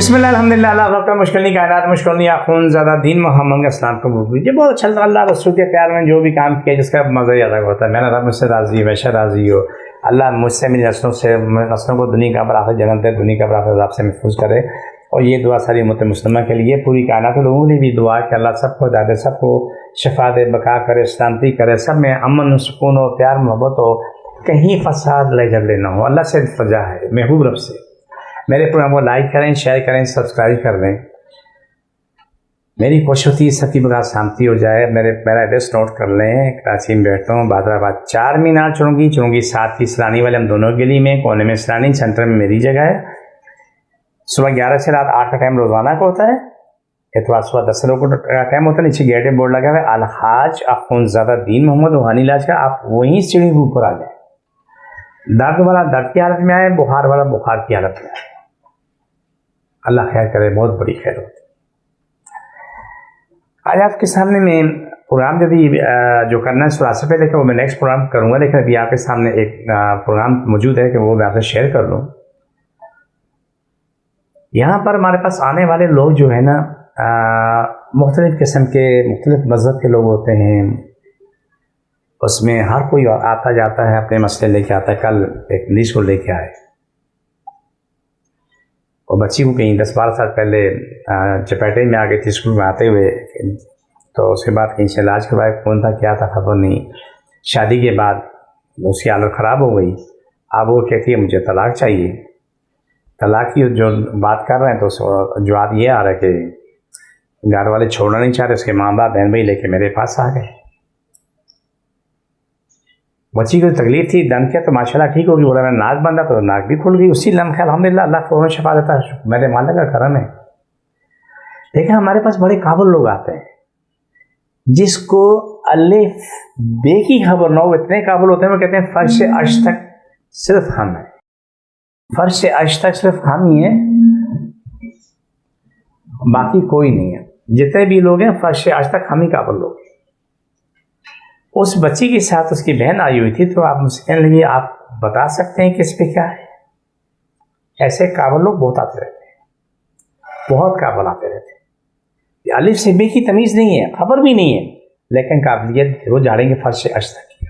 बिस्मिल्लाह अल्हम्दुलिल्लाह अल्लाह वक्त मुश्किल नहीं कायनात मुश्किल नहीं आखून ज़्यादा दीन मोहम्मद अस्सलाम को मुझे बहुत अच्छा लगा। अल्लाह रसूल के प्यार में जो भी काम किया जिसका मज़ा ही अलग होता है। मेरा रब मुझसे राज़ी हमेशा राज़ी हो। अल्लाह मुझसे मेरी नस्लों को दुनिया का बराबर जन्नत दे, दुनिया का बराबर आपसे महफूज करे। और ये दुआ सारी उम्मत मुस्लिमा के लिए, पूरी कायनात के लोगों के लिए भी दुआ है कि अल्लाह सबको हिदायत दे, सबको शिफा दे, बका करे, शांति करे, सब में अमन सुकून हो, प्यार मोहब्बत हो, कहीं फसाद लड़ाई झगड़े ना हो। अल्लाह से फजा है महबूब रब से। मेरे प्रोग्राम को लाइक करें, शेयर करें, सब्सक्राइब कर दें। मेरी कोशिश होती है सबकी बगैर शांति हो जाए। मेरा एड्रेस नोट कर लें। कराची में बैठता हूँ, बादराबाद 4 मीनार चुरूंगी 7 सरानी वाले, हम दोनों गली में, कोने में सरानी, सेंटर में मेरी जगह है। सुबह 11 से रात 8 का टाइम रोज़ाना का होता है। इतवार सुबह 10 से 2 का टाइम होता है। नीचे गेट पे बोर्ड लगा हुआ है अलहाज अख़ुंज़ादा दीन मोहम्मद रूहानी इलाज का। आप वहीं सीढ़ी के ऊपर आ जाए। दर्द वाला दर्द की हालत में आए, बुखार वाला बुखार की हालत में आए। अल्लाह खैर करे, बहुत बड़ी खैर होती है। आज आपके सामने में प्रोग्राम जो करना है सुबह से पहले कि वो मैं नेक्स्ट प्रोग्राम करूँगा, लेकिन अभी आपके सामने एक प्रोग्राम मौजूद है कि वो मैं आपसे शेयर कर लूँ। यहाँ पर हमारे पास आने वाले लोग जो है ना, मुख्तलिफ़ किस्म के मुख्तलिफ़ मज़हब के लोग होते हैं। उसमें हर कोई आता जाता है, अपने मसले लेके आता है। कल एक लीज को लेके आए और बच्ची को कहीं 10-12 साल पहले चपेटे में आ गई थी स्कूल में आते हुए। तो उसके बाद कहीं से इलाज करवाया, कौन था क्या था खबर नहीं। शादी के बाद उसकी हालत ख़राब हो गई। अब वो कहती है मुझे तलाक चाहिए। तलाक की जो बात कर रहे हैं तो जवाब ये आ रहा है कि घर वाले छोड़ना नहीं चाह रहे। उसके माँ बाप बहन भाई लेके मेरे पास आ गए। बच्ची को तकलीफ थी, दम किया तो माशाल्लाह ठीक होगी। बोला मेरा नाक बंदा तो नाक भी खुल गई उसी लम्हे। अल्हम्दुलिल्लाह, अल्लाह फ़ौरन शफा देता है, मेरे मालिक का करम है। लेकिन हमारे पास बड़े काबुल लोग आते हैं जिसको अलिफ बे की खबर ना हो, इतने काबुल होते हैं। वो कहते हैं फर्श से अर्श तक सिर्फ हम हैं, फर्श से अर्श तक सिर्फ हम ही हैं, बाकी कोई नहीं है। जितने भी लोग हैं फर्श से अर्श तक हम ही काबुल लोग। उस बच्ची के साथ उसकी बहन आई हुई थी, तो आप मुझसे कहने लगी आप बता सकते हैं कि इस पे क्या है। ऐसे काबुल लोग बहुत आते रहते हैं, बहुत काबुल आते रहते हैं। अलिफ से बे की तमीज़ नहीं है, खबर भी नहीं है, लेकिन काबिलियत वो जानेंगे फर्श से अर्श तक।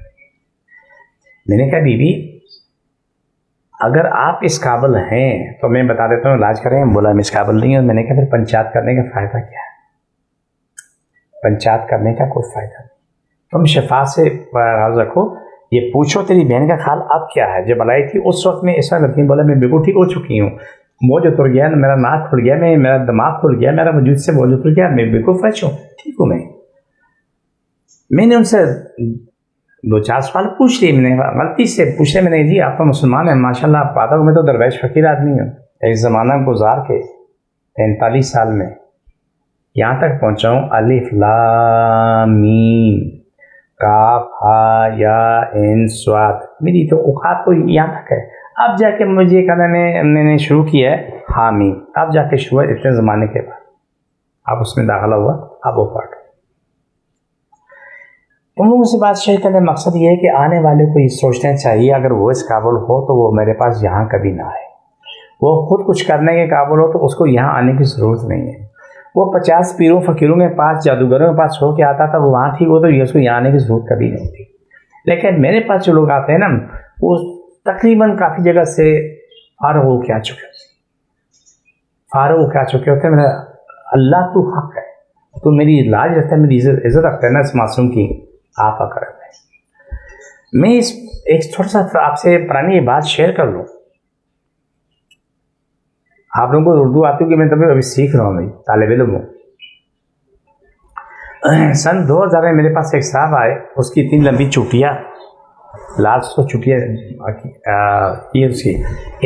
मैंने कहा बीबी अगर आप इस काबिल हैं तो मैं बता देता हूँ इलाज करें। बोला मैं इस काबिल नहीं हूँ। मैंने कहा फिर पंचायत करने का फ़ायदा क्या है? पंचायत करने का कोई फ़ायदा नहीं। तुम शफा से राज रखो, ये पूछो तेरी बहन का हाल अब क्या है। जब बुलाई थी उस वक्त में ऐसा लड़की बोला मैं बिल्कुल ठीक हो चुकी हूँ, बोझ उतर गया, मेरा नाक खुल गया, मेरा दिमाग खुल गया, मेरा वजूद से बोझ उतर गया, मैं बिल्कुल फ्रेश हूँ, ठीक हूँ। मैंने उनसे 2-4 सवाल पूछ लिए। मैंने गलती से पूछ लिया, मैंने जी आप तो मुसलमान हैं माशाल्लाह, आप पाता हूँ मैं तो दरवेश फ़कीर आदमी हूँ। एक ज़माना गुजार के 45 साल में यहाँ तक पहुँचा हूँ। अलिफ लाम मीम काफ हा या इन स्वाद, मेरी तो औकात तो यहाँ तक है। अब जाके मुझे कहना मैंने शुरू किया है हामी, अब जाके शुरू है इतने ज़माने के बाद, अब उसमें दाखिला हुआ, अब वो पार्ट। उन लोगों से बात शेयर करने का मकसद ये है कि आने वाले को ये सोचना चाहिए अगर वो इस काबिल हो तो वो मेरे पास यहाँ कभी ना आए। वो खुद कुछ करने के काबिल हो तो उसको यहाँ आने की ज़रूरत नहीं है। वो 50 पीरों फ़कीरों के पास, जादूगरों के पास हो के आता था, वो वहाँ ठीक हो, तो ये उसको यहाँ आने की ज़रूरत कभी नहीं थी। लेकिन मेरे पास जो लोग आते हैं ना, वो तकरीबन काफ़ी जगह से फारग हो के आ चुके होते हैं। मेरा अल्लाह तू हक़ है, तो मेरी लाज रखता है, मेरी इज़्ज़त रखता है ना इस मासूम की, आप कर। मैं इस एक थोड़ा सा आपसे पुरानी बात शेयर कर लूँ। आप लोगों को उर्दू आती है कि मैं तभी अभी सीख रहा हूँ, भाई तालिब इल्म हूँ। सन 2000 में मेरे पास एक साहब आए, उसकी इतनी लंबी चुटिया, लास्ट तो चुटिया ये उसकी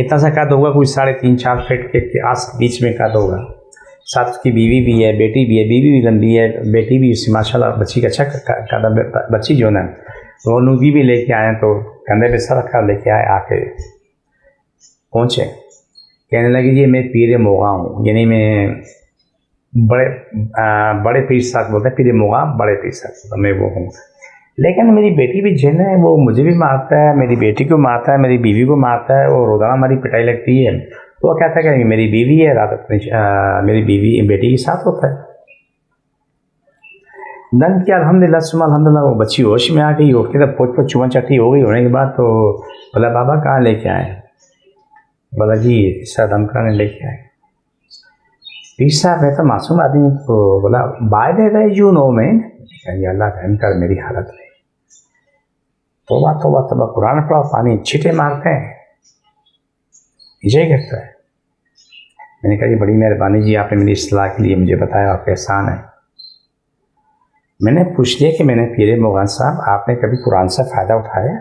इतना सा कद होगा, कोई 3.5-4 फीट के आस बीच में कद होगा। साथ उसकी बीवी भी है, बेटी भी है, बीवी भी लंबी है, बेटी भी उसकी माशाल्लाह बच्ची का अच्छा कदम। बच्ची जो ना वो नूदी भी लेके आए, तो कंधे पे सर रखा लेके आए, आके पहुँचे, कहने लगी जी मैं पीर मोगा हूँ, यानी मैं बड़े पीर साहब बोलते हैं, पीर मोगा बड़े पीर साहब, मैं वो हूँ। लेकिन मेरी बेटी भी जिन है, वो मुझे भी मारता है, मेरी बेटी को मारता है, मेरी बीवी को मारता है, वो रोज़ाना हमारी पिटाई लगती है। तो वो कहता है कि मेरी बीवी है, रात अपनी मेरी बीवी बेटी के साथ होता है। दम किया अल्हम्दुलिल्लाह, सुबह अल्हम्दुलिल्लाह वो बच्ची होश में आ गई। उठते तब पोच पोच चुमा चट्टी हो गई। होने के बाद तो बोला बाबा कहाँ लेके आए? बोला जी इसका दम कराने लेके आए। पीर साहब मैं तो मासूम आदमी, तो बोला by the way you know man, अल्लाह रहम कर मेरी हालत में। तोबा तोबा तोबा, कुरान पढ़ा, पानी छींटे मारते हैं, यही करता है। मैंने कहा जी बड़ी मेहरबानी जी, आपने मेरी इस्लाह के लिए मुझे बताया, आपका एहसान है। मैंने पूछ लिया कि मैंने पीर मोगन साहब आपने कभी कुरान से फ़ायदा उठाया?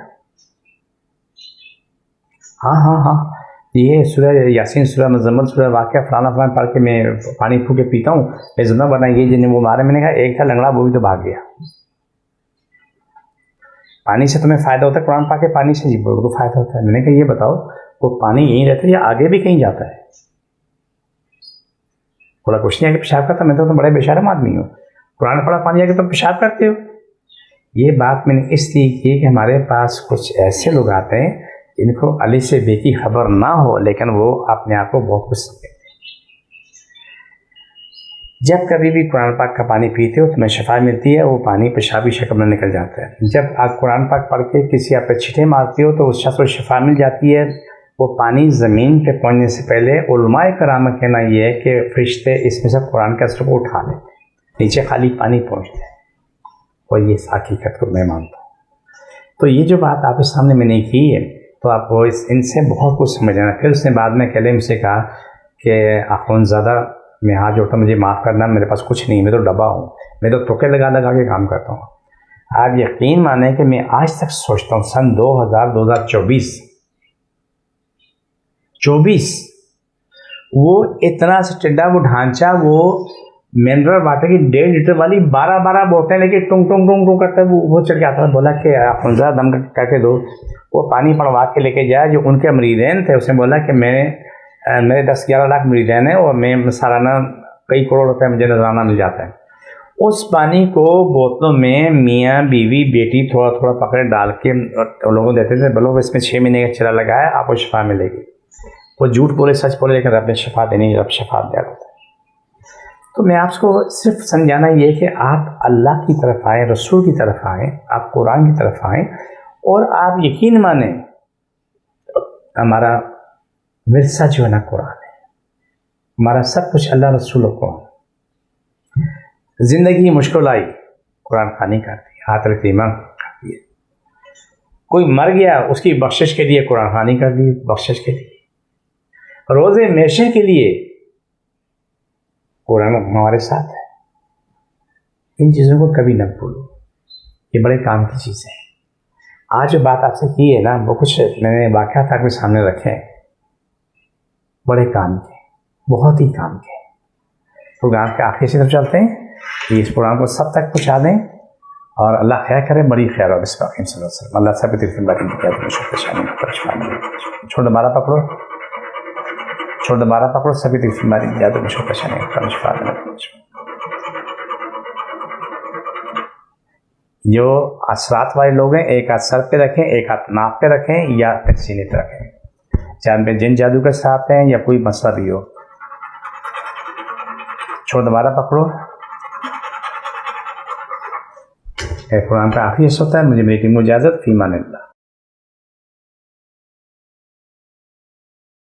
हाँ हाँ हाँ, ये सूरह यासीन, सूरह मुज़म्मिल, सूरह वाक़िया फलाना फलाना पढ़ के मैं पानी फूँक के पीता हूँ, मैं ज़िंदा बनाई जिन्हें वो मारे। मैंने कहा एक था लंगड़ा, वो भी तो भाग गया। पानी से तुम्हें फ़ायदा होता है? कुरान पढ़ के पानी से जी को फ़ायदा होता है। मैंने कहा ये बताओ वो पानी यहीं रहता है या आगे भी कहीं जाता है? बोला कुछ नहीं, आगे पेशाब करता। मैं तो बड़े बेशर्म आदमी हूँ, कुरान पढ़ा पानी आके तुम पेशाब करते हो। ये बात मैंने इसलिए की कि हमारे पास कुछ ऐसे लोग आते हैं जिनको अली से बे की खबर ना हो, लेकिन वो अपने आप को बहुत कुछ समझते हैं। जब कभी भी कुरान पाक का पानी पीते हो तुम्हें शफा मिलती है, वो पानी पेशाबी शक्ल में निकल जाता है। जब आप कुरान पाक पढ़ के किसी आप पे छींटे मारते हो तो उस शख्स को शफा मिल जाती है। वो पानी ज़मीन पे पहुँचने से पहले उलमाए कराम का कहना ये है कि फरिश्ते इसमें से कुरान के असर को उठा लेते, नीचे खाली पानी पहुँचता है। और ये हकीकत को मैं मानता हूँ। तो ये जो बात आपके सामने मैंने की है, तो आपको इनसे बहुत कुछ समझ आना। फिर उसने बाद में कलम से कहा कि अख़ुनज़ादा मैं हाथ जोड़ता, मुझे माफ़ करना, मेरे पास कुछ नहीं, मैं तो डब्बा हूँ, मैं तो टोके लगा लगा के काम करता हूँ। आप यकीन माने कि मैं आज तक सोचता हूँ सन 2024 वो इतना सा टिड्डा वो ढांचा, वो मिनरल वाटर की 1.5 लीटर वाली 12 बोतलें लेके टुंग टुंग टुंग टुंग करते वो चल के आता था। बोला कि अफ़्ज़ा दम करके दो, वो पानी पड़वा के लेके जाए। जो उनके मरीदैन थे उसने बोला कि मेरे 10-11 लाख मरीदैन हैं और मैं सालाना कई करोड़ रुपए मुझे नजराना मिल जाता है। उस पानी को बोतलों में मियाँ बीवी बेटी थोड़ा थोड़ा पकड़े डाल के लोगों देते थे। बोलो इसमें 6 महीने का चला लगाया, आपको शफा मिलेगी। वो झूठ बोले सच बोले, लेकिन रब ने शफा देनी, रब शफा दे रहा होता है। तो मैं आपको सिर्फ समझाना ये कि आप अल्लाह की तरफ आएँ, रसूल की तरफ आएँ, आप कुरान की तरफ आएँ, और आप यकीन माने हमारा विरसा जो है ना कुरान है, हमारा सब कुछ अल्लाह रसूल को। ज़िंदगी मुश्किल आई, कुरान खानी कर दी, हाथ रख ईमान कर दिए। कोई मर गया, उसकी बख्शिश के लिए कुरान खानी कर दी, बख्शिश के लिए। रोज़े मेशे के लिए कुरान हमारे साथ है। इन चीज़ों को कभी न भूलो, ये बड़े काम की चीज़ें हैं। आज जो बात आपसे की है ना, वो कुछ मैंने वाक़यात आपके सामने रखे हैं, बड़े काम के, बहुत ही काम के। प्रोग्राम के आखिर से तरफ चलते हैं कि इस प्रोग्राम को सब तक पहुँचा दें, और अल्लाह खैर करे, बड़ी खैर हो। बिस्मिल्लाह, अल्लाह सब छोड़ दोबारा पकड़ो, छोड़ दोबारा पकड़ो, सभी जादू में शो परेशानी। जो असरात वाले लोग हैं, एक हाथ सर पे रखें, एक हाथ नाक पे रखें या फिर सीने पे रखें, चाहे पे जिन जादू के साथ हैं या कोई मसला भी हो। छोड़ दोबारा पकड़ो। कुरान का आखिरी हिस्सा होता है। मुझे मेरी टीम को इजाज़त, फी मानिल्लाह।